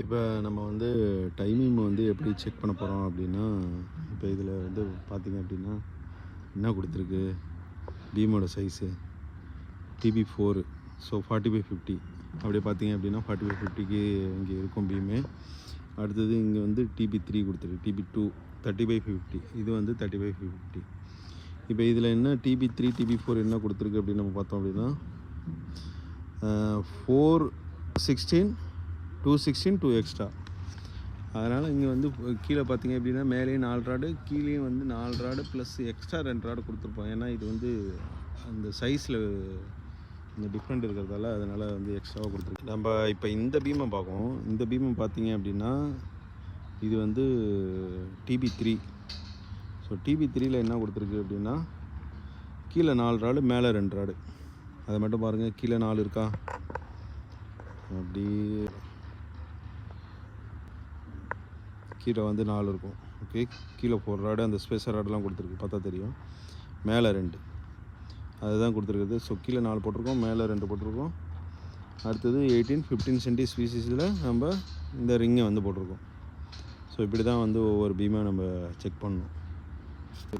இப்போ நம்ம வந்து டைமிங் வந்து எப்படி செக் பண்ண போகிறோம் அப்படின்னா, இப்போ இதில் வந்து பார்த்தீங்க அப்படின்னா, என்ன கொடுத்துருக்கு பீமோட சைஸு TB4. ஸோ 40/50 அப்படியே பார்த்தீங்க அப்படின்னா 40/50க்கு இங்கே இருக்கும் பீமு. அடுத்தது இங்கே வந்து TB3 கொடுத்துருக்கு, TB2 30/50, இது வந்து 30/50. இப்போ இதில் என்ன TB3 TB4 என்ன கொடுத்துருக்கு அப்படின்னு நம்ம பார்த்தோம் அப்படின்னா 416 216 2 எக்ஸ்ட்ரா. அதனால் இங்கே வந்து கீழே பார்த்தீங்க அப்படின்னா மேலேயும் 4 ராடு, கீழேயும் வந்து 4 ராடு ப்ளஸ் எக்ஸ்ட்ரா 2 ராடு கொடுத்துருப்போம். ஏன்னா இது வந்து அந்த சைஸில் இந்த டிஃப்ரெண்ட் இருக்கிறதால அதனால் வந்து எக்ஸ்ட்ராவாக கொடுத்துருக்கு. நம்ம இப்போ இந்த பீமை பார்ப்போம். இந்த பீமை பார்த்தீங்க அப்படின்னா இது வந்து TB3. ஸோ TB3யில் என்ன கொடுத்துருக்கு அப்படின்னா கீழே 4 ராடு மேலே 2 ராடு. அதை மட்டும் பாருங்கள், கீழே 4 இருக்கா, அப்படி கீழே வந்து 4 இருக்கும். ஓகே, கீழே 4 ராடு அந்த ஸ்பேஸர் ராடெலாம் கொடுத்துருக்கு, பார்த்தா தெரியும். மேலே 2 அதுதான் கொடுத்துருக்குது. ஸோ கீழே 4 போட்டிருக்கோம், மேலே 2 போட்டிருக்கோம். அடுத்தது 18-15 சென்டி ஸ்பீசிஸில் நம்ம இந்த ரிங்கை வந்து போட்டிருக்கோம். ஸோ இப்படி தான் வந்து ஒவ்வொரு பீமை நம்ம செக் பண்ணணும்.